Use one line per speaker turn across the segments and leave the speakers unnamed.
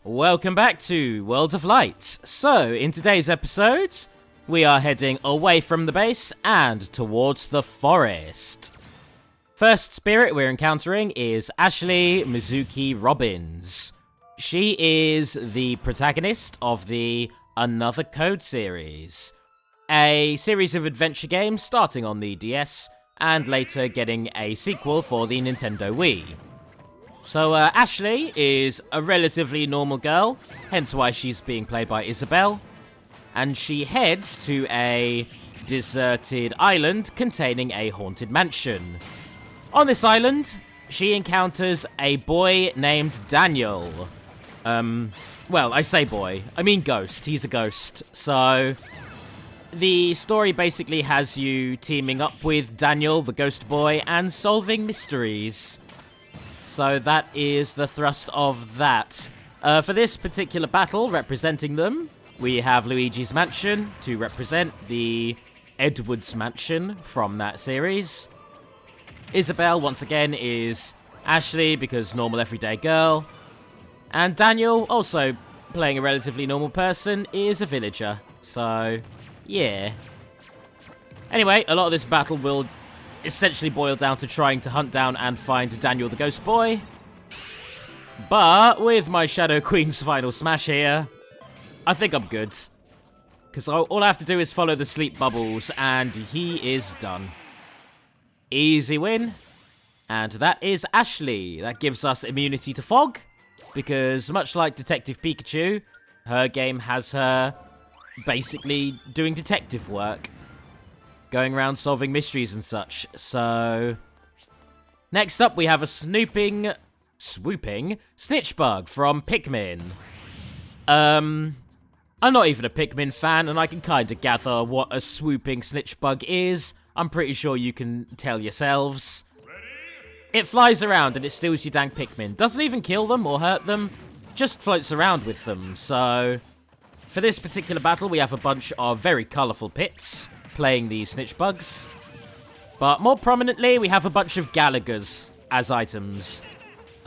Welcome back to World of Light. So, in today's episode, we are heading away from the base and towards the forest. First spirit we're encountering is Ashley Mizuki Robbins. She is the protagonist of the Another Code series, a series of adventure games starting on the DS and later getting a sequel for the Nintendo Wii. So, Ashley is a relatively normal girl, hence why she's being played by Isabelle, and she heads to a deserted island containing a haunted mansion. On this island, she encounters a boy named Daniel. Well, I say boy, I mean ghost, he's a ghost. So, the story basically has you teaming up with Daniel, the ghost boy, and solving mysteries. So that is the thrust of that. For this particular battle, representing them, we have Luigi's Mansion to represent the Edwards Mansion from that series. Isabelle, once again, is Ashley because normal everyday girl. And Daniel, also playing a relatively normal person, is a villager. So, yeah. Anyway, a lot of this battle will essentially boil down to trying to hunt down and find Daniel the Ghost Boy. But with my Shadow Queen's final smash here, I think I'm good. Because all I have to do is follow the sleep bubbles, and he is done. Easy win. And that is Ashley. That gives us immunity to fog, because much like Detective Pikachu, her game has her basically doing detective work, going around solving mysteries and such. So, next up we have a swooping Snitch bug from Pikmin. I'm not even a Pikmin fan, and I can kind of gather what a swooping snitch bug is. I'm pretty sure you can tell yourselves. It flies around and it steals your dang Pikmin. Doesn't even kill them or hurt them, just floats around with them. So, for this particular battle, we have a bunch of very colourful pits playing these snitch bugs. But more prominently, we have a bunch of Gallagher's as items.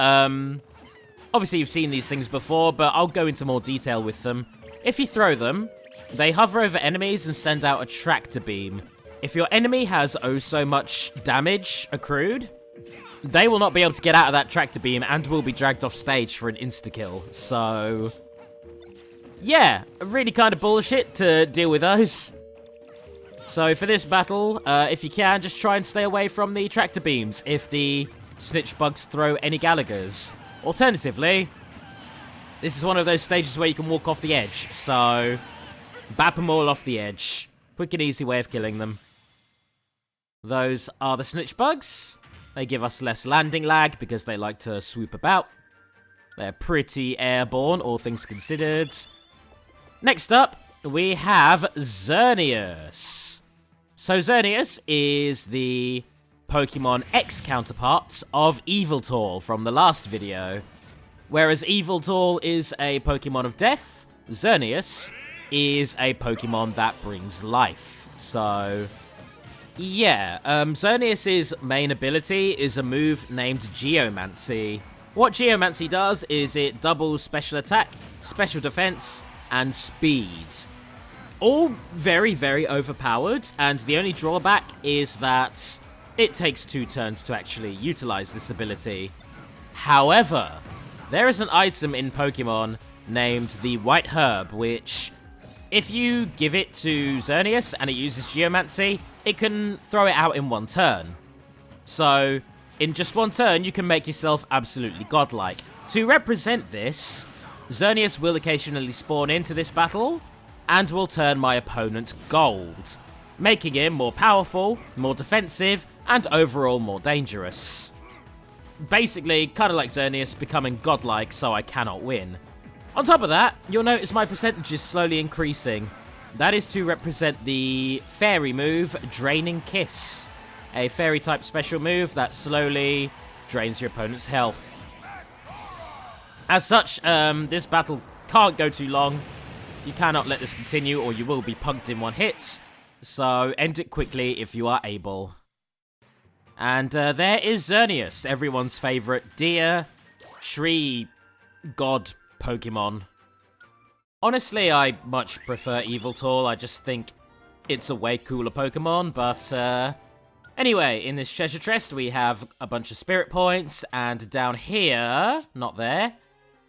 Obviously, you've seen these things before, but I'll go into more detail with them. If you throw them, they hover over enemies and send out a tractor beam. If your enemy has oh so much damage accrued, they will not be able to get out of that tractor beam and will be dragged off stage for an insta-kill. So, yeah, really kind of bullshit to deal with those. So for this battle, if you can, just try and stay away from the tractor beams if the snitch bugs throw any Gallagher's. Alternatively, this is one of those stages where you can walk off the edge, so bap them all off the edge. Quick and easy way of killing them. Those are the snitch bugs. They give us less landing lag because they like to swoop about. They're pretty airborne, all things considered. Next up, we have Xerneas. So Xerneas is the Pokemon X counterpart of Yveltal from the last video. Whereas Yveltal is a Pokemon of death, Xerneas is a Pokemon that brings life. So, yeah, Xerneas' main ability is a move named Geomancy. What Geomancy does is it doubles special attack, special defense, and speed. All very, very overpowered, and the only drawback is that it takes 2 turns to actually utilize this ability. However, there is an item in Pokemon named the White Herb, which, if you give it to Xerneas and it uses Geomancy, it can throw it out in 1 turn. So, in just 1 turn, you can make yourself absolutely godlike. To represent this, Xerneas will occasionally spawn into this battle, and will turn my opponent gold, making him more powerful, more defensive, and overall more dangerous. Basically, kind of like Xerneas becoming godlike so I cannot win. On top of that, you'll notice my percentage is slowly increasing. That is to represent the fairy move, Draining Kiss. A fairy type special move that slowly drains your opponent's health. As such, this battle can't go too long. You cannot let this continue or you will be punked in 1 hit. So end it quickly if you are able. And there is Xerneas, everyone's favourite deer, tree god Pokemon. Honestly, I much prefer Yveltal. I just think it's a way cooler Pokemon, but anyway, in this treasure chest, we have a bunch of spirit points, and down here, not there,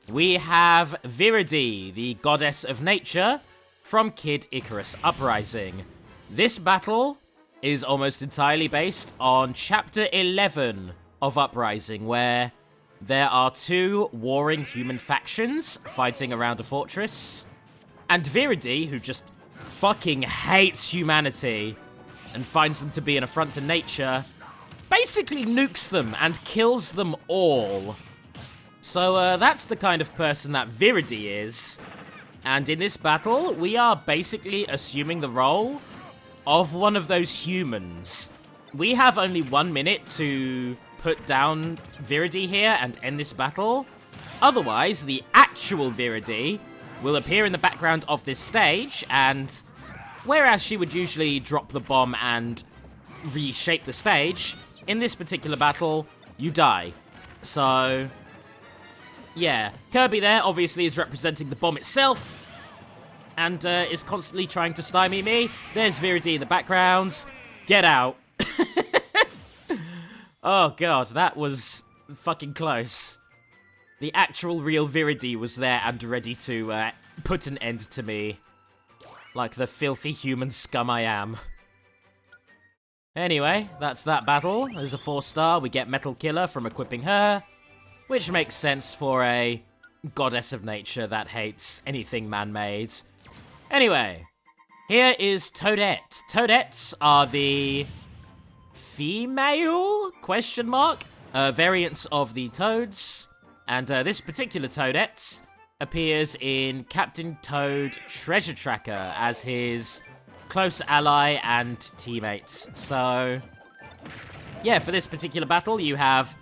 we have Verity, the goddess of nature, from Kid Icarus Uprising. This battle is almost entirely based on Chapter 11 of Uprising, where there are two warring human factions fighting around a fortress, and Verity, who just fucking hates humanity and finds them to be an affront to nature, basically nukes them and kills them all. So that's the kind of person that Verity is. And in this battle, we are basically assuming the role of one of those humans. We have only 1 minute to put down Verity here and end this battle. Otherwise, the actual Verity will appear in the background of this stage, and whereas she would usually drop the bomb and reshape the stage, in this particular battle, you die. So yeah, Kirby there obviously is representing the bomb itself, and is constantly trying to stymie me. There's Verity in the background. Get out. Oh god, that was fucking close. The actual real Verity was there and ready to put an end to me, like the filthy human scum I am. Anyway, that's that battle. There's a 4-star. We get Metal Killer from equipping her, which makes sense for a goddess of nature that hates anything man-made. Anyway, here is Toadette. Toadettes are the female, variants of the Toads. And this particular Toadette appears in Captain Toad Treasure Tracker as his close ally and teammate. So yeah, for this particular battle, you have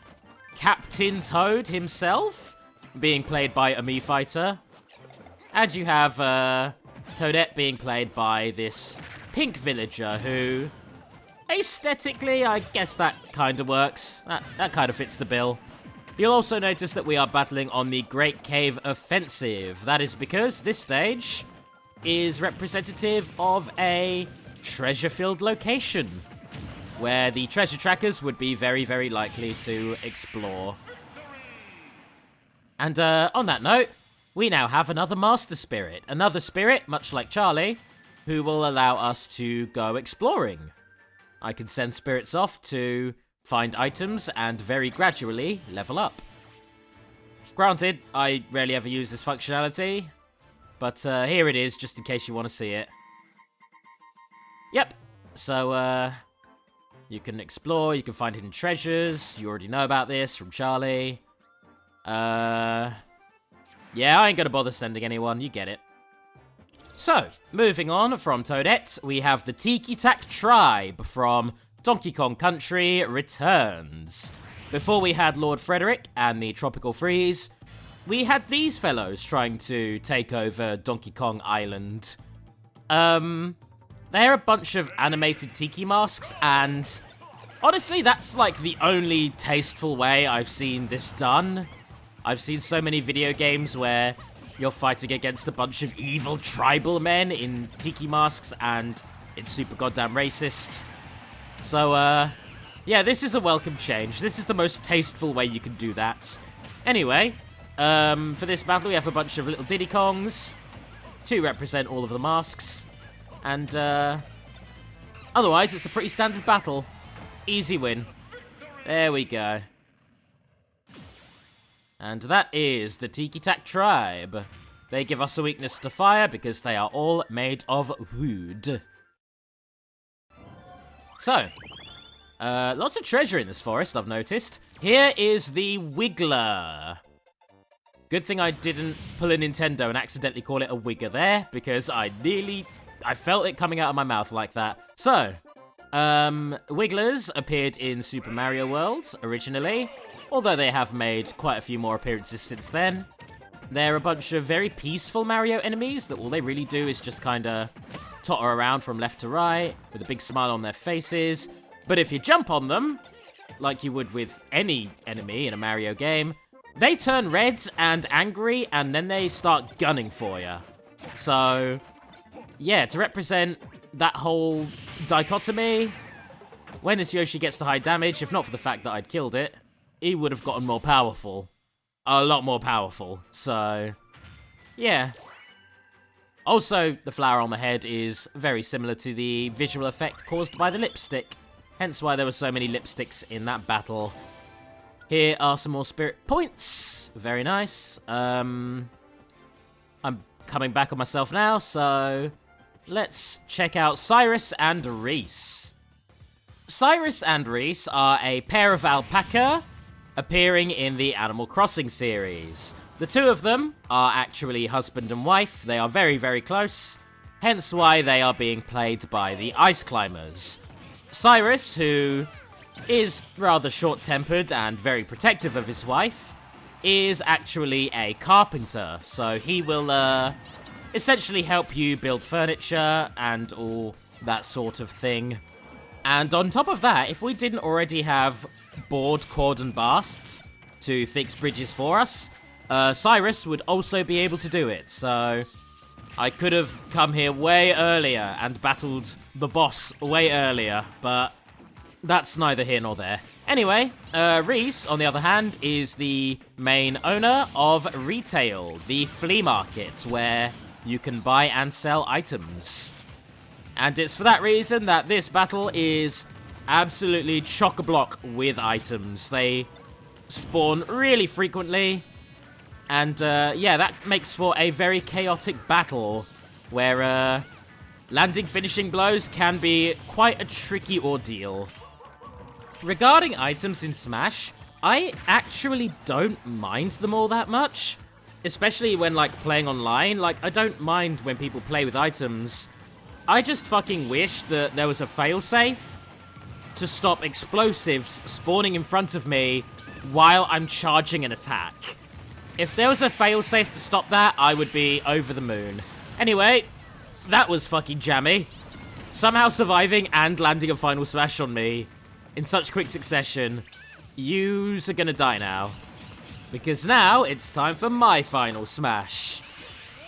Captain Toad himself, being played by a Mii fighter. And you have Toadette being played by this pink villager who, aesthetically, I guess that kind of works. That kind of fits the bill. You'll also notice that we are battling on the Great Cave Offensive. That is because this stage is representative of a treasure-filled location, where the treasure trackers would be very, very likely to explore. And on that note, we now have another Master Spirit. Another spirit, much like Charlie, who will allow us to go exploring. I can send spirits off to find items and very gradually level up. Granted, I rarely ever use this functionality, but here it is, just in case you want to see it. Yep, so you can explore, you can find hidden treasures. You already know about this from Charlie. Yeah, I ain't gonna bother sending anyone, you get it. So, moving on from Toadette, we have the Tiki Tak Tribe from Donkey Kong Country Returns. Before we had Lord Frederick and the Tropical Freeze, we had these fellows trying to take over Donkey Kong Island. They're a bunch of animated tiki masks, and honestly, that's like the only tasteful way I've seen this done. I've seen so many video games where you're fighting against a bunch of evil tribal men in tiki masks, and it's super goddamn racist. So, yeah, this is a welcome change. This is the most tasteful way you can do that. Anyway, for this battle, we have a bunch of little Diddy Kongs to represent all of the masks. And, otherwise, it's a pretty standard battle. Easy win. There we go. And that is the Tiki Tak Tribe. They give us a weakness to fire because they are all made of wood. So, lots of treasure in this forest, I've noticed. Here is the Wiggler. Good thing I didn't pull a Nintendo and accidentally call it a Wigger there, because I felt it coming out of my mouth like that. So, Wigglers appeared in Super Mario World originally, although they have made quite a few more appearances since then. They're a bunch of very peaceful Mario enemies that all they really do is just kind of totter around from left to right with a big smile on their faces. But if you jump on them, like you would with any enemy in a Mario game, they turn red and angry, and then they start gunning for you. So, yeah, to represent that whole dichotomy, when this Yoshi gets to high damage, if not for the fact that I'd killed it, he would have gotten more powerful. A lot more powerful. So, yeah. Also, the flower on the head is very similar to the visual effect caused by the lipstick. Hence why there were so many lipsticks in that battle. Here are some more spirit points. Very nice. I'm coming back on myself now, so let's check out Cyrus and Reese. Cyrus and Reese are a pair of alpaca appearing in the Animal Crossing series. The two of them are actually husband and wife. They are very, very close, hence why they are being played by the Ice Climbers. Cyrus, who is rather short-tempered and very protective of his wife, is actually a carpenter, so he will essentially help you build furniture and all that sort of thing. And on top of that, if we didn't already have board, cord, and basts to fix bridges for us, Cyrus would also be able to do it, so I could have come here way earlier and battled the boss way earlier, but that's neither here nor there. Anyway, Reese, on the other hand, is the main owner of retail, the flea market, where you can buy and sell items. And it's for that reason that this battle is absolutely chock-a-block with items. They spawn really frequently, and yeah, that makes for a very chaotic battle, where landing finishing blows can be quite a tricky ordeal. Regarding items in Smash, I actually don't mind them all that much. Especially when, like, playing online. Like, I don't mind when people play with items. I just fucking wish that there was a failsafe to stop explosives spawning in front of me while I'm charging an attack. If there was a failsafe to stop that, I would be over the moon. Anyway, that was fucking jammy. Somehow surviving and landing a final smash on me in such quick succession. Yous are gonna die now. Because now it's time for my final smash.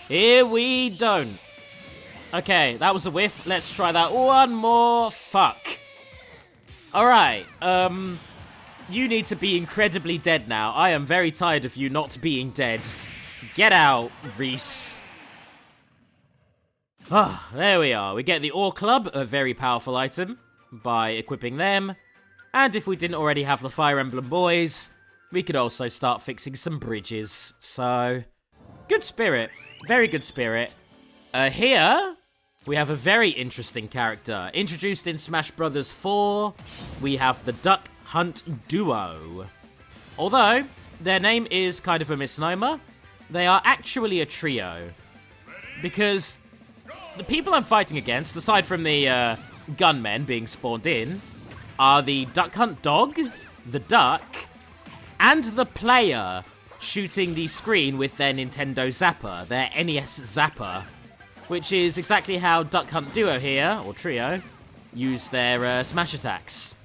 Here we don't. Okay, that was a whiff. Let's try that one more. Fuck. Alright, you need to be incredibly dead now. I am very tired of you not being dead. Get out, Reese. Ah, there we are. We get the Ore Club, a very powerful item, by equipping them. And if we didn't already have the Fire Emblem Boys, we could also start fixing some bridges. So, good spirit. Very good spirit. Here, we have a very interesting character. Introduced in Smash Bros. 4, we have the Duck Hunt Duo. Although, their name is kind of a misnomer, they are actually a trio. Because the people I'm fighting against, aside from the gunmen being spawned in, are the Duck Hunt Dog, the Duck, and the player shooting the screen with their Nintendo Zapper, their NES Zapper, which is exactly how Duck Hunt Duo here, or Trio, use their smash attacks.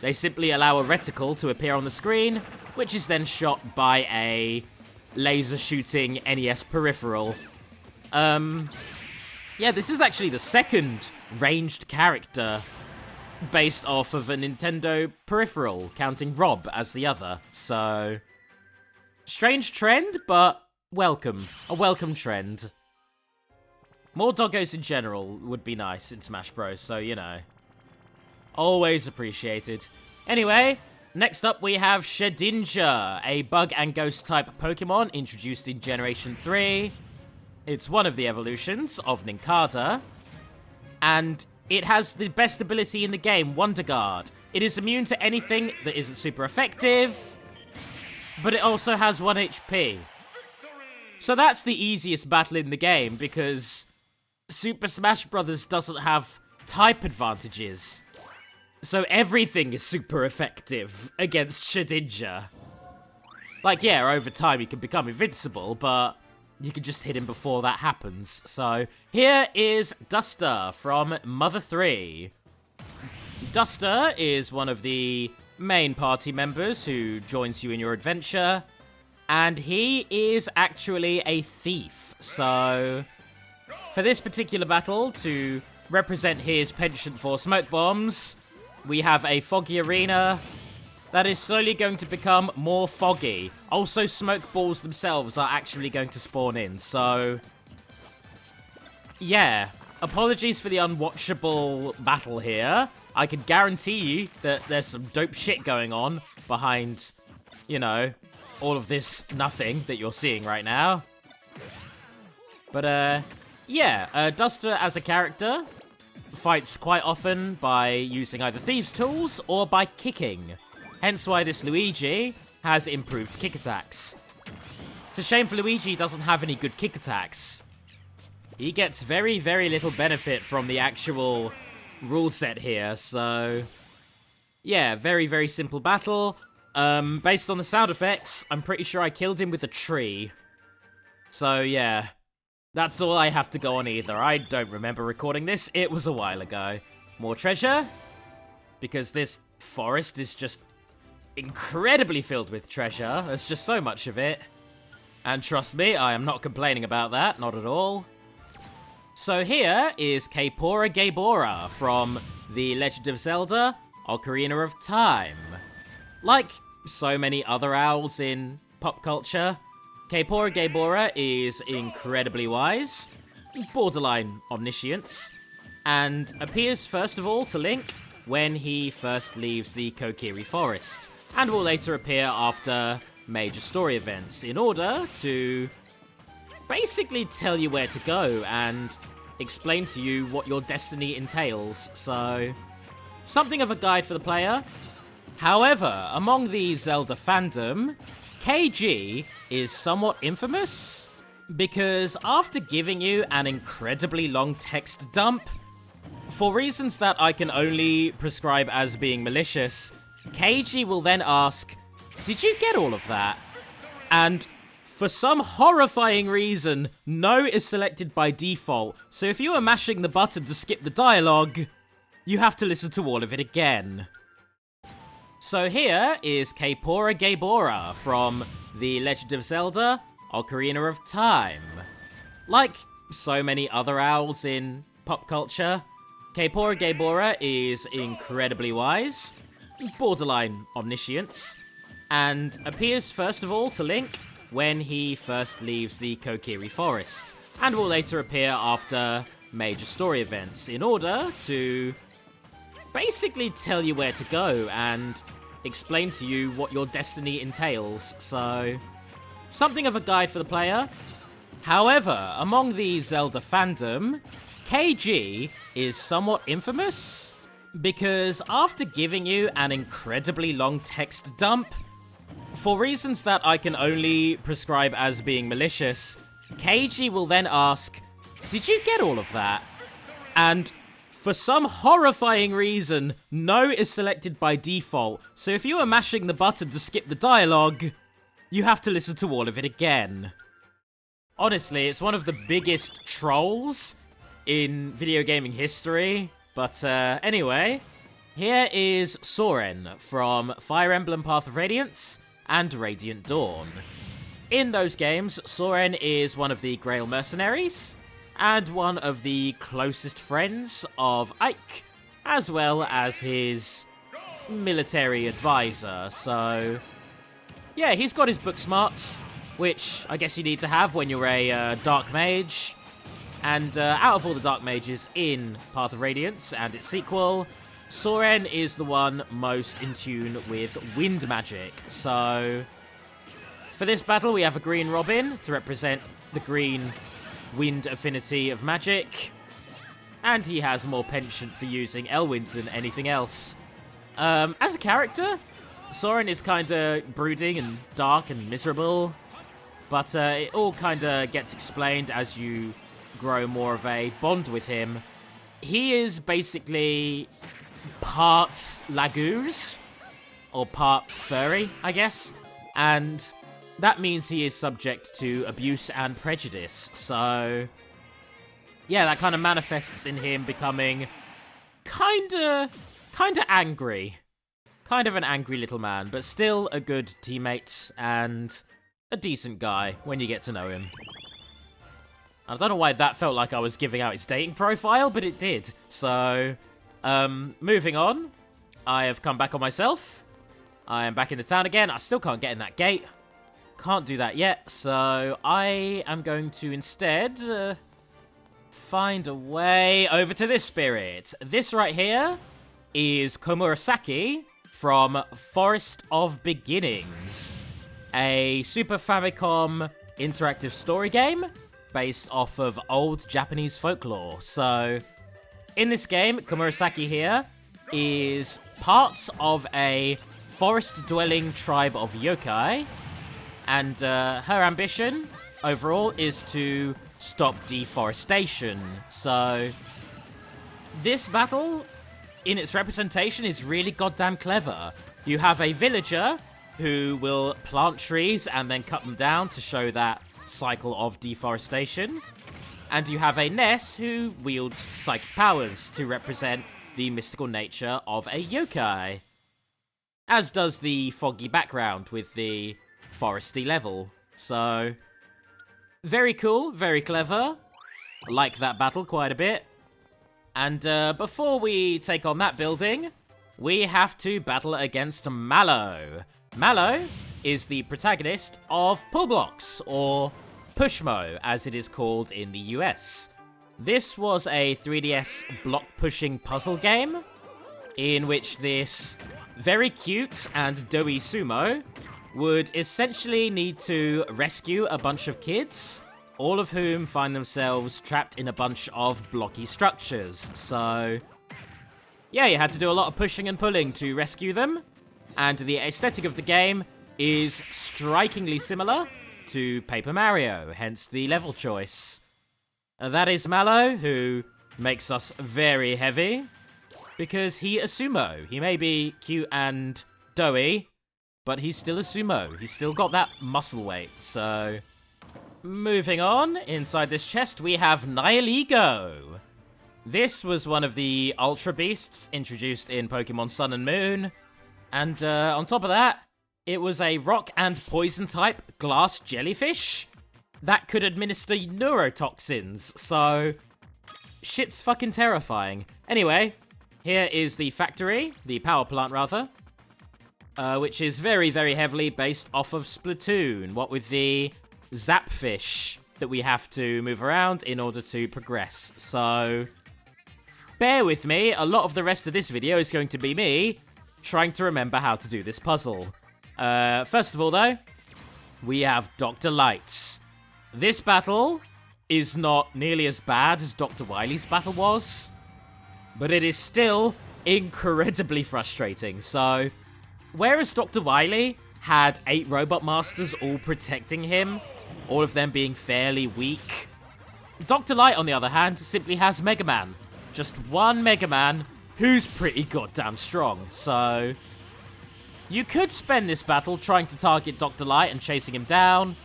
They simply allow a reticle to appear on the screen, which is then shot by a laser-shooting NES peripheral. Yeah, this is actually the second ranged character based off of a Nintendo peripheral, counting Rob as the other. So, strange trend, but welcome. A welcome trend. More doggos in general would be nice in Smash Bros, so, you know. Always appreciated. Anyway, next up we have Shedinja, a bug and ghost type Pokemon introduced in Generation 3. It's one of the evolutions of Nincada, and it has the best ability in the game, Wonder Guard. It is immune to anything that isn't super effective, but it also has 1 HP. So that's the easiest battle in the game, because Super Smash Bros. Doesn't have type advantages. So everything is super effective against Shedinja. Like, yeah, over time you can become invincible, but you can just hit him before that happens. So, here is Duster from Mother 3. Duster is one of the main party members who joins you in your adventure. And he is actually a thief. So, for this particular battle, to represent his penchant for smoke bombs, we have a foggy arena that is slowly going to become more foggy. Also, smoke balls themselves are actually going to spawn in, so yeah. Apologies for the unwatchable battle here. I can guarantee you that there's some dope shit going on behind, you know, all of this nothing that you're seeing right now. But, yeah, Duster as a character fights quite often by using either thieves' tools or by kicking. Hence why this Luigi has improved kick attacks. It's a shame for Luigi he doesn't have any good kick attacks. He gets very, very little benefit from the actual rule set here, so yeah, very, very simple battle. Based on the sound effects, I'm pretty sure I killed him with a tree. So yeah, that's all I have to go on either. I don't remember recording this, it was a while ago. More treasure, because this forest is just incredibly filled with treasure. There's just so much of it. And trust me, I am not complaining about that, not at all. So here is Kaepora Gaebora from The Legend of Zelda: Ocarina of Time. Like so many other owls in pop culture, Kaepora Gaebora is incredibly wise, borderline omniscience, and appears first of all to Link when he first leaves the Kokiri Forest, and will later appear after major story events in order to basically tell you where to go and explain to you what your destiny entails, so something of a guide for the player. However, among the Zelda fandom, KG is somewhat infamous, because after giving you an incredibly long text dump, for reasons that I can only prescribe as being malicious, KG will then ask, "Did you get all of that?" And for some horrifying reason, no is selected by default, so if you are mashing the button to skip the dialogue, you have to listen to all of it again. So here is Kaepora Gaebora from The Legend of Zelda: Ocarina of Time. Like so many other owls in pop culture, Kaepora Gaebora is incredibly wise, borderline omniscience, and appears first of all to Link when he first leaves the Kokiri Forest, and will later appear after major story events in order to basically tell you where to go and explain to you what your destiny entails, so something of a guide for the player. However, among the Zelda fandom, KG is somewhat infamous, because after giving you an incredibly long text dump, for reasons that I can only prescribe as being malicious, KG will then ask, "Did you get all of that?" And for some horrifying reason, no is selected by default, so if you are mashing the button to skip the dialogue, you have to listen to all of it again. Honestly, it's one of the biggest trolls in video gaming history, but anyway, here is Soren from Fire Emblem Path of Radiance and Radiant Dawn. In those games, Soren is one of the Grail mercenaries, and one of the closest friends of Ike, as well as his military advisor, so yeah, he's got his book smarts, which I guess you need to have when you're a Dark Mage, and out of all the Dark Mages in Path of Radiance and its sequel, Soren is the one most in tune with wind magic, so for this battle we have a green Robin to represent the green wind affinity of magic, and he has more penchant for using Elwind than anything else. As a character, Soren is kinda brooding and dark and miserable, but it all kinda gets explained as you grow more of a bond with him. He is basically part Lagoose, or part furry, I guess, and that means he is subject to abuse and prejudice, so yeah, that kind of manifests in him becoming kinda angry. Kind of an angry little man, but still a good teammate, and a decent guy when you get to know him. I don't know why that felt like I was giving out his dating profile, but it did. So, moving on. I have come back on myself. I am back in the town again. I still can't get in that gate. Can't do that yet, so I am going to instead find a way over to this spirit. This right here is Komurasaki from Forest of Beginnings, a Super Famicom interactive story game based off of old Japanese folklore. So, in this game, Komurasaki here is part of a forest-dwelling tribe of yokai, and her ambition, overall, is to stop deforestation. So, this battle, in its representation, is really goddamn clever. You have a villager who will plant trees and then cut them down to show that cycle of deforestation. And you have a Ness who wields psychic powers to represent the mystical nature of a yokai. As does the foggy background with the foresty level. So, very cool, very clever. I like that battle quite a bit. And before we take on that building, we have to battle against Mallow. Mallow is the protagonist of Pull Blocks, or Pushmo, as it is called in the US. This was a 3DS block-pushing puzzle game, in which this very cute and doughy sumo would essentially need to rescue a bunch of kids, all of whom find themselves trapped in a bunch of blocky structures. So, yeah, you had to do a lot of pushing and pulling to rescue them, and the aesthetic of the game is strikingly similar to Paper Mario, hence the level choice. That is Mallow, who makes us very heavy, because he is sumo. He may be cute and doughy, but he's still a sumo. He's still got that muscle weight, so... Moving on, inside this chest we have Nihilego. This was one of the Ultra Beasts introduced in Pokemon Sun and Moon, and on top of that, it was a rock and poison type glass jellyfish that could administer neurotoxins, so shit's fucking terrifying. Anyway, here is the factory, the power plant rather, which is very, very heavily based off of Splatoon, what with the Zapfish that we have to move around in order to progress. So, bear with me, a lot of the rest of this video is going to be me trying to remember how to do this puzzle. First of all though, we have Dr. Lights. This battle is not nearly as bad as Dr. Wily's battle was, but it is still incredibly frustrating. So, whereas Dr. Wily had 8 Robot Masters all protecting him, all of them being fairly weak, Dr. Light, on the other hand, simply has Mega Man. Just one Mega Man who's pretty goddamn strong. So, you could spend this battle trying to target Dr. Light and chasing him down,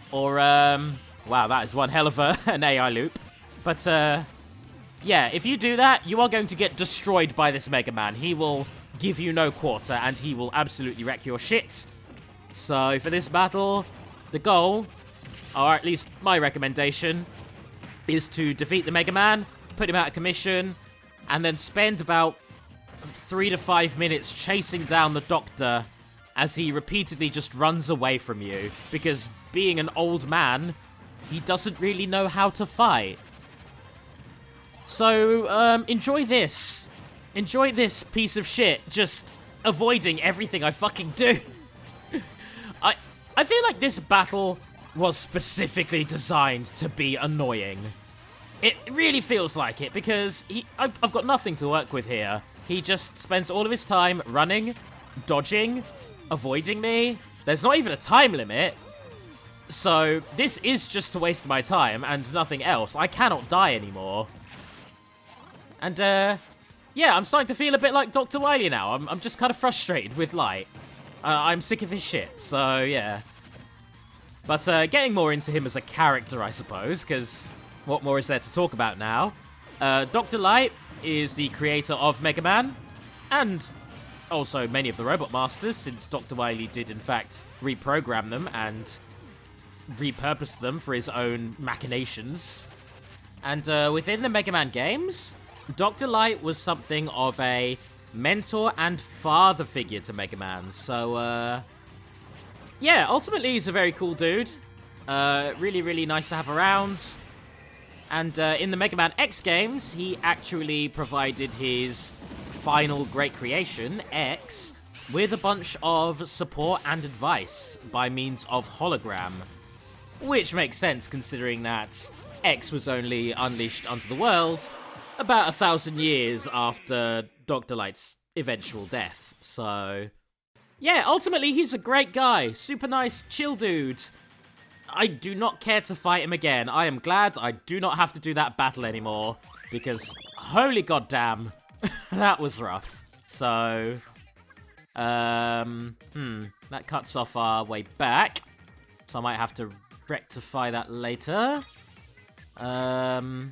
or, wow, that is one hell of an AI loop. But, yeah, if you do that, you are going to get destroyed by this Mega Man. He will give you no quarter, and he will absolutely wreck your shit. So, for this battle, the goal, or at least my recommendation, is to defeat the Mega Man, put him out of commission, and then spend about 3 to 5 minutes chasing down the Doctor as he repeatedly just runs away from you, because being an old man, he doesn't really know how to fight. So, enjoy this. Enjoy this piece of shit, just avoiding everything I fucking do. I feel like this battle was specifically designed to be annoying. It really feels like it, because I've got nothing to work with here. He just spends all of his time running, dodging, avoiding me. There's not even a time limit. So, this is just to waste my time and nothing else. I cannot die anymore. And, yeah, I'm starting to feel a bit like Dr. Wily now. I'm just kind of frustrated with Light. I'm sick of his shit, so yeah. But getting more into him as a character, I suppose, because what more is there to talk about now? Dr. Light is the creator of Mega Man, and also many of the Robot Masters, since Dr. Wily did in fact reprogram them and repurpose them for his own machinations. And within the Mega Man games, Dr. Light was something of a mentor and father figure to Mega Man. So, yeah, ultimately he's a very cool dude. Really, really nice to have around. And in the Mega Man X games, he actually provided his final great creation, X, with a bunch of support and advice by means of hologram. Which makes sense considering that X was only unleashed onto the world about 1,000 years after Dr. Light's eventual death. So, yeah, ultimately he's a great guy. Super nice, chill dude. I do not care to fight him again. I am glad I do not have to do that battle anymore, because holy goddamn, that was rough. So, that cuts off our way back, so I might have to rectify that later. There's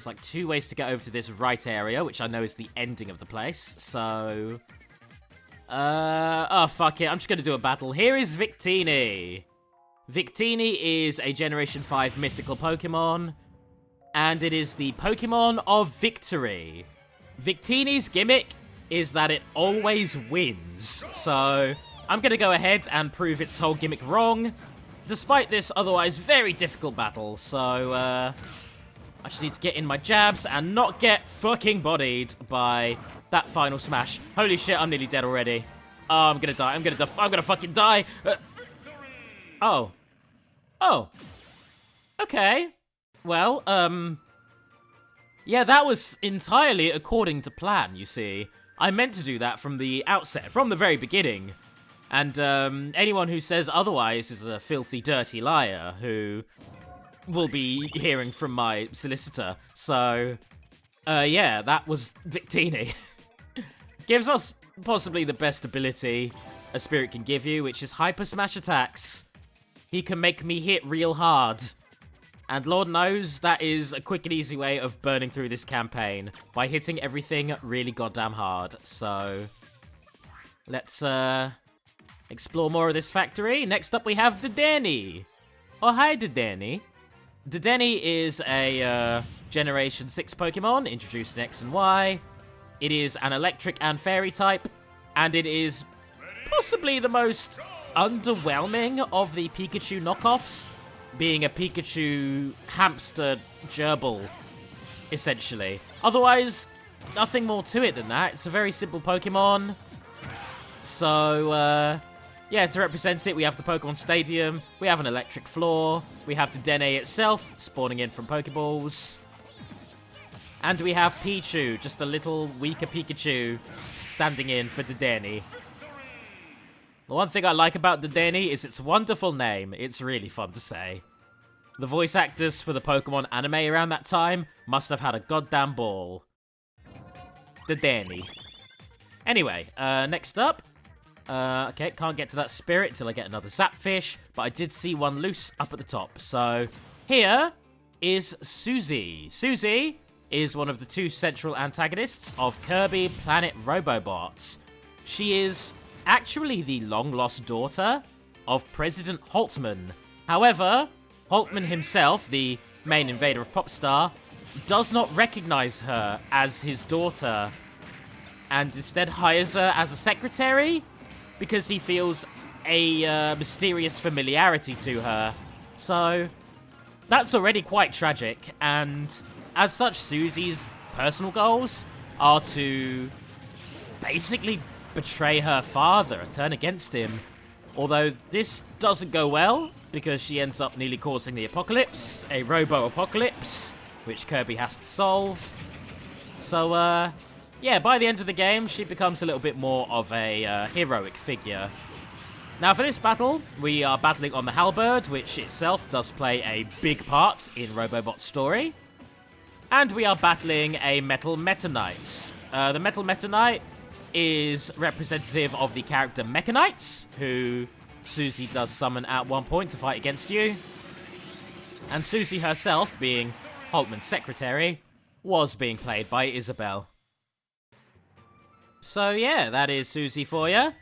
like 2 ways to get over to this right area, which I know is the ending of the place, so... oh, fuck it, I'm just gonna do a battle. Here is Victini. Victini is a Generation 5 mythical Pokemon, and it is the Pokemon of victory. Victini's gimmick is that it always wins, so I'm gonna go ahead and prove its whole gimmick wrong, despite this otherwise very difficult battle, so, I just need to get in my jabs and not get fucking bodied by that final smash. Holy shit, I'm nearly dead already. Oh, I'm gonna die. I'm gonna fucking die. Oh. Oh. Okay. Well, yeah, that was entirely according to plan, you see. I meant to do that from the outset, from the very beginning. And, anyone who says otherwise is a filthy, dirty liar who will be hearing from my solicitor. So, yeah, that was Victini. Gives us possibly the best ability a spirit can give you, which is Hyper Smash attacks. He can make me hit real hard. And Lord knows that is a quick and easy way of burning through this campaign, by hitting everything really goddamn hard. So, let's explore more of this factory. Next up we have Dedenne. Oh, hi Dedenne. Dedenne is a Generation 6 Pokemon, introduced in X and Y. It is an electric and fairy type, and it is possibly the most underwhelming of the Pikachu knockoffs, being a Pikachu hamster gerbil, essentially. Otherwise, nothing more to it than that. It's a very simple Pokemon. So, yeah, to represent it, we have the Pokemon Stadium, we have an electric floor, we have Dedenne itself, spawning in from Pokeballs, and we have Pichu, just a little weaker Pikachu, standing in for Dedenne. The one thing I like about Dedenne is its wonderful name. It's really fun to say. The voice actors for the Pokemon anime around that time must have had a goddamn ball. Dedenne. Anyway, next up. Okay, can't get to that spirit till I get another Zapfish, but I did see one loose up at the top. So, here is Susie. Susie is one of the 2 central antagonists of Kirby Planet Robobots. She is actually the long-lost daughter of President Holtman. However, Holtman himself, the main invader of Popstar, does not recognize her as his daughter, and instead hires her as a secretary, because he feels a mysterious familiarity to her. So, that's already quite tragic, and as such, Susie's personal goals are to basically betray her father, turn against him. Although this doesn't go well, because she ends up nearly causing the apocalypse, a robo-apocalypse, which Kirby has to solve. So, yeah, by the end of the game, she becomes a little bit more of a heroic figure. Now, for this battle, we are battling on the Halberd, which itself does play a big part in Robobot's story. And we are battling a Metal Meta Knight. The Metal Meta Knight is representative of the character Mechanites, who Susie does summon at one point to fight against you. And Susie herself, being Holtman's secretary, was being played by Isabelle. So yeah, that is Susie for you.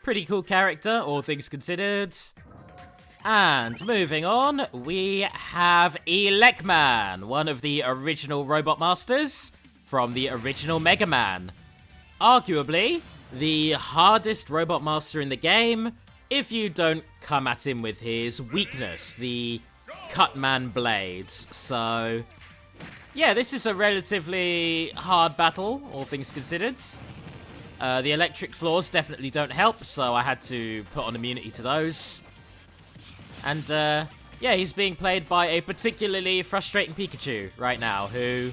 Pretty cool character, all things considered. And moving on, we have Electro Man, one of the original Robot Masters from the original Mega Man. Arguably, the hardest Robot Master in the game, if you don't come at him with his weakness, the Cutman Blades. So, yeah, this is a relatively hard battle, all things considered. The electric floors definitely don't help, so I had to put on immunity to those. And, yeah, he's being played by a particularly frustrating Pikachu right now, who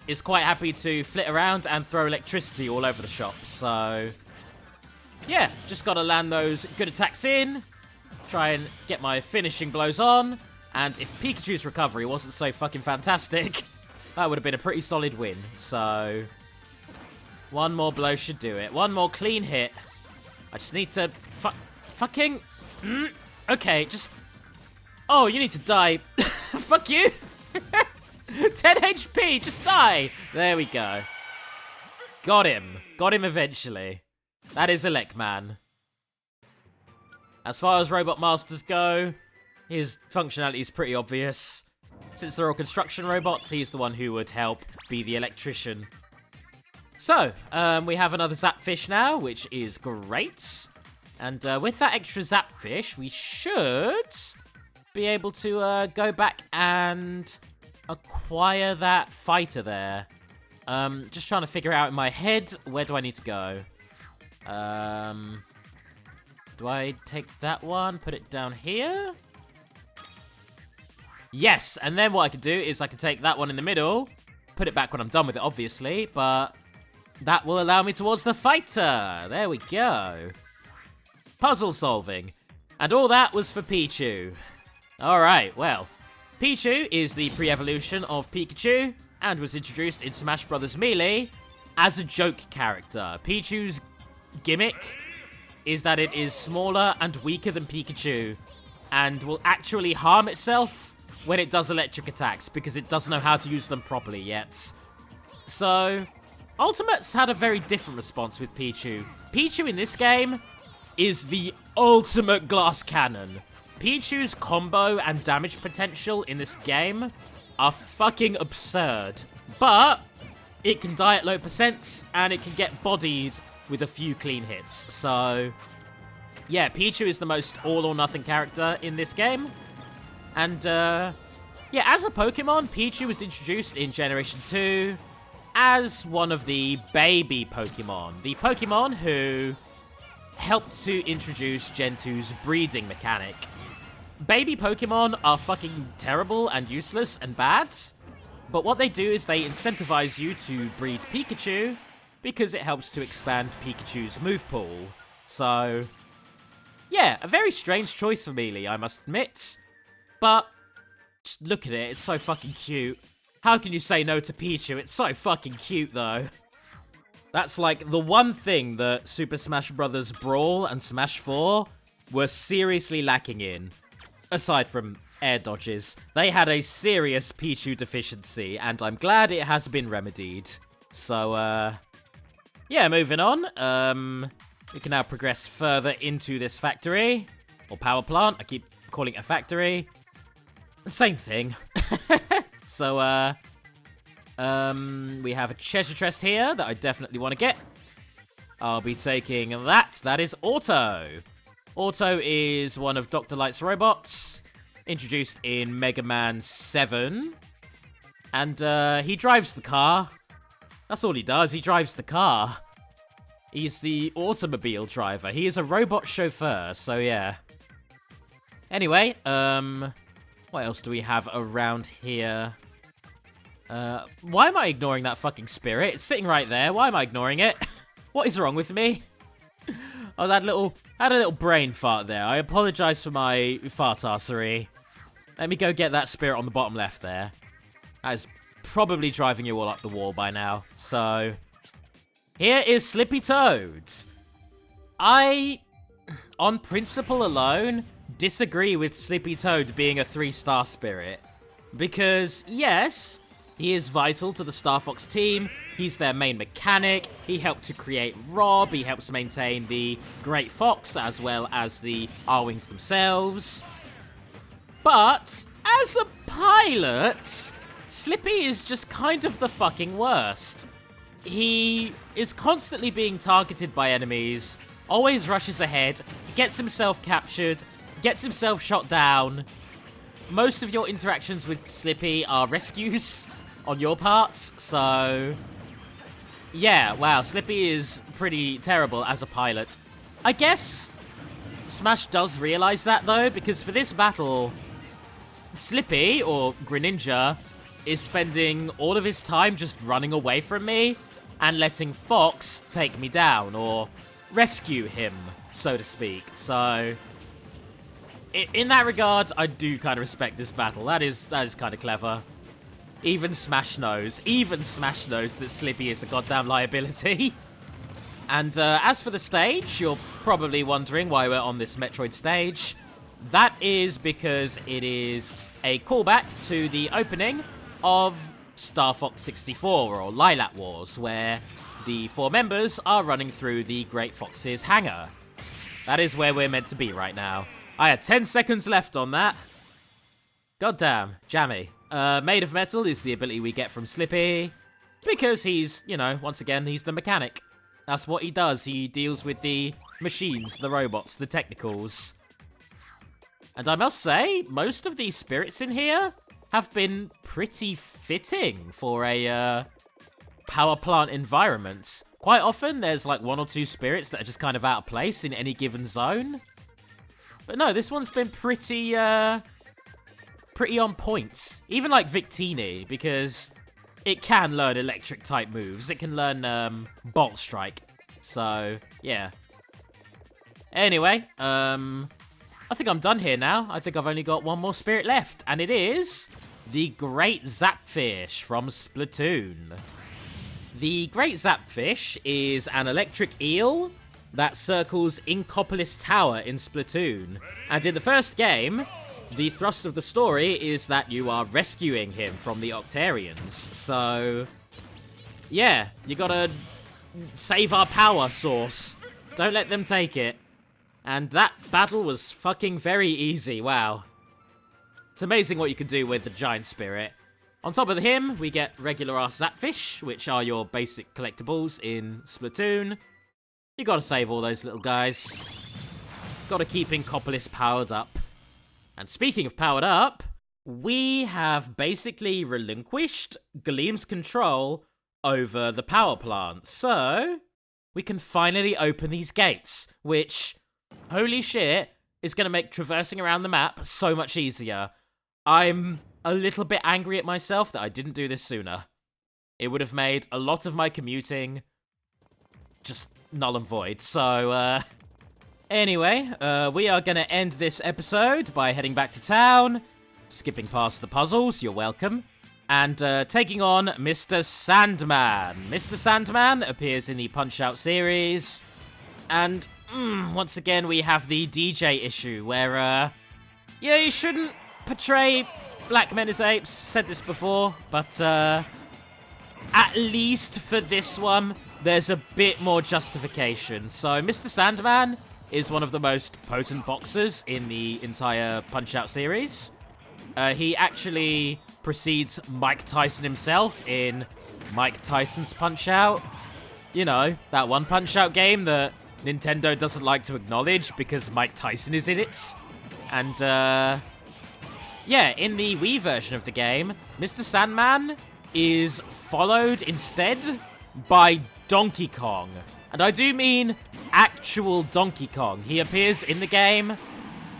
is quite happy to flit around and throw electricity all over the shop. So, yeah, just gotta land those good attacks in, try and get my finishing blows on, and if Pikachu's recovery wasn't so fucking fantastic, that would have been a pretty solid win. So, one more blow should do it. One more clean hit. I just need to fucking... Okay, just... Oh, you need to die. Fuck you. 10 HP, just die. There we go. Got him. Got him eventually. That is Electro Man. As far as Robot Masters go, his functionality is pretty obvious. Since they're all construction robots, he's the one who would help be the electrician. So, we have another Zapfish now, which is great. And with that extra Zapfish, we should be able to go back and acquire that fighter there. Just trying to figure out in my head, where do I need to go? Do I take that one, put it down here? Yes, and then what I can do is I can take that one in the middle, put it back when I'm done with it, obviously, but that will allow me towards the fighter. There we go. Puzzle solving. And all that was for Pichu. Alright, well, Pichu is the pre-evolution of Pikachu and was introduced in Smash Bros. Melee as a joke character. Pichu's gimmick is that it is smaller and weaker than Pikachu and will actually harm itself when it does electric attacks because it doesn't know how to use them properly yet. So, Ultimates had a very different response with Pichu. Pichu in this game is the ultimate glass cannon. Pichu's combo and damage potential in this game are fucking absurd. But it can die at low percents and it can get bodied with a few clean hits. So, yeah, Pichu is the most all-or-nothing character in this game. And, yeah, as a Pokemon, Pichu was introduced in Generation 2 as one of the baby Pokemon. The Pokemon who helped to introduce Gen 2's breeding mechanic. Baby Pokemon are fucking terrible and useless and bad, but what they do is they incentivize you to breed Pikachu because it helps to expand Pikachu's move pool. So, yeah, a very strange choice for Melee, I must admit. But, just look at it, it's so fucking cute. How can you say no to Pichu? It's so fucking cute, though. That's like the one thing that Super Smash Bros. Brawl and Smash 4 were seriously lacking in. Aside from air dodges, they had a serious Pichu deficiency, and I'm glad it has been remedied. So, yeah, moving on. We can now progress further into this factory. Or power plant. I keep calling it a factory. Same thing. So, we have a treasure chest here that I definitely want to get. I'll be taking that. That is Auto. Auto is one of Dr. Light's robots, introduced in Mega Man 7. And, he drives the car. That's all he does, he drives the car. He's the automobile driver. He is a robot chauffeur, so yeah. Anyway, what else do we have around here? Why am I ignoring that fucking spirit? It's sitting right there. Why am I ignoring it? What is wrong with me? Oh, I had a little brain fart there. I apologize for my fartassery. Let me go get that spirit on the bottom left there. That is probably driving you all up the wall by now. So, here is Slippy Toad. I, on principle alone, disagree with Slippy Toad being a 3-star spirit. Because, yes, He is vital to the Star Fox team. He's their main mechanic. He helped to create Rob. He helps maintain the Great Fox as well as the R-Wings themselves. But as a pilot, Slippy is just kind of the fucking worst. He is constantly being targeted by enemies, always rushes ahead, gets himself captured, gets himself shot down. Most of your interactions with Slippy are rescues on your parts, so yeah, wow, Slippy is pretty terrible as a pilot. I guess Smash does realize that, though, because for this battle, Slippy, or Greninja, is spending all of his time just running away from me and letting Fox take me down, or rescue him, so to speak. So in that regard, I do kind of respect this battle. That is kind of clever. Even Smash knows that Slippy is a goddamn liability. And as for the stage, you're probably wondering why we're on this Metroid stage. That is because it is a callback to the opening of Star Fox 64, or Lilac Wars, where the 4 members are running through the Great Fox's hangar. That is where we're meant to be right now. I had 10 seconds left on that. Goddamn, jammy. Made of Metal is the ability we get from Slippy, because he's, you know, once again, he's the mechanic. That's what he does. He deals with the machines, the robots, the technicals. And I must say, most of these spirits in here have been pretty fitting for a power plant environment. Quite often, there's like 1 or 2 spirits that are just kind of out of place in any given zone. But no, this one's been pretty on point. Even like Victini, because it can learn electric type moves. It can learn Bolt Strike. So, yeah. Anyway, I think I'm done here now. I think I've only got one more spirit left, and it is the Great Zapfish from Splatoon. The Great Zapfish is an electric eel that circles Inkopolis Tower in Splatoon. And in the first game, the thrust of the story is that you are rescuing him from the Octarians. So, yeah, you gotta save our power source. Don't let them take it. And that battle was fucking very easy, wow. It's amazing what you can do with the giant spirit. On top of him, we get regular ass Zapfish, which are your basic collectibles in Splatoon. You gotta save all those little guys. Gotta keep Inkopolis powered up. And speaking of powered up, we have basically relinquished Gleam's control over the power plant. So, we can finally open these gates, which, holy shit, is going to make traversing around the map so much easier. I'm a little bit angry at myself that I didn't do this sooner. It would have made a lot of my commuting just null and void. So, anyway, we are going to end this episode by heading back to town, skipping past the puzzles, you're welcome, and taking on Mr. Sandman. Mr. Sandman appears in the Punch-Out series, and once again we have the DJ issue where, yeah, you shouldn't portray black men as apes, said this before, but at least for this one, there's a bit more justification. So Mr. Sandman is one of the most potent boxers in the entire Punch-Out series. He actually precedes Mike Tyson himself in Mike Tyson's Punch-Out. You know, that one Punch-Out game that Nintendo doesn't like to acknowledge because Mike Tyson is in it. And, yeah, in the Wii version of the game, Mr. Sandman is followed instead by Donkey Kong. And I do mean actual Donkey Kong. He appears in the game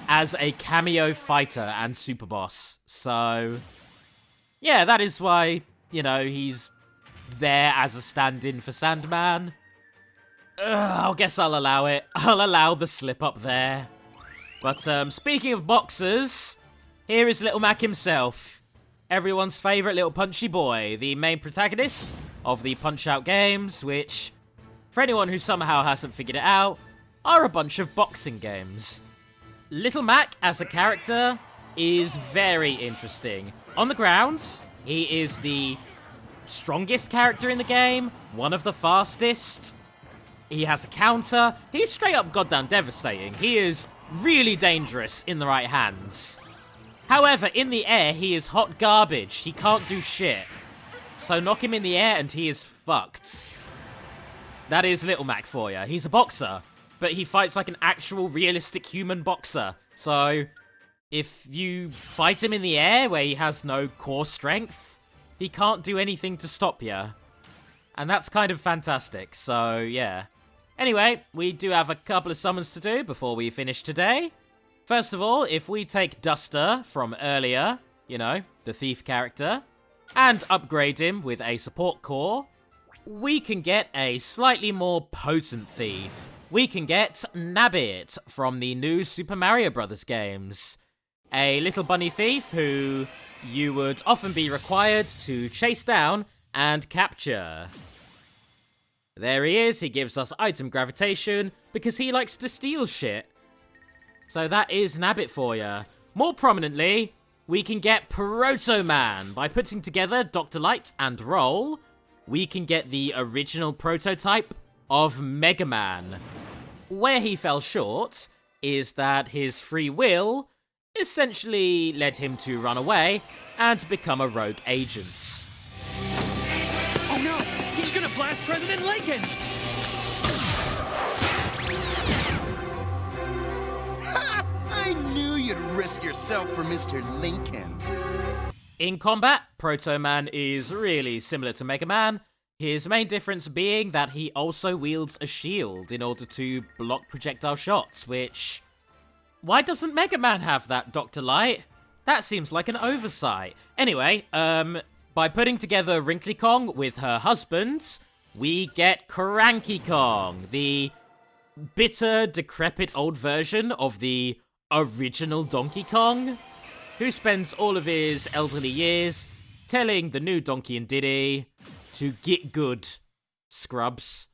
as a cameo fighter and super boss. So, yeah, that is why, you know, he's there as a stand-in for Sandman. I guess I'll allow it. I'll allow the slip up there. But speaking of boxers, here is Little Mac himself. Everyone's favourite little punchy boy, the main protagonist of the Punch-Out games, which, for anyone who somehow hasn't figured it out, are a bunch of boxing games. Little Mac as a character is very interesting. On the grounds, He is the strongest character in the game, one of the fastest. He has a counter. He's straight up goddamn devastating. He is really dangerous in the right hands. However, in the air, he is hot garbage. He can't do shit. So knock him in the air and he is fucked. That is Little Mac for you. He's a boxer, but he fights like an actual realistic human boxer. So if you fight him in the air where he has no core strength, he can't do anything to stop you. And that's kind of fantastic, so yeah. Anyway, we do have a couple of summons to do before we finish today. First of all, if we take Duster from earlier, you know, the thief character, and upgrade him with a support core, we can get a slightly more potent thief. We can get Nabbit from the new Super Mario Bros. Games. A little bunny thief who you would often be required to chase down and capture. There he is. He gives us item gravitation because he likes to steal shit. So that is Nabbit for you. More prominently, we can get Proto Man. By putting together Dr. Light and Roll, we can get the original prototype of Mega Man. Where he fell short is that his free will essentially led him to run away and become a rogue agent.
Oh no! He's gonna blast President Lincoln!
Ha! I knew you'd risk yourself for Mr. Lincoln.
In combat, Proto Man is really similar to Mega Man, his main difference being that he also wields a shield in order to block projectile shots, which... Why doesn't Mega Man have that, Dr. Light? That seems like an oversight. Anyway, by putting together Wrinkly Kong with her husband, we get Cranky Kong, the bitter, decrepit old version of the original Donkey Kong, who spends all of his elderly years telling the new Donkey and Diddy to get good, scrubs.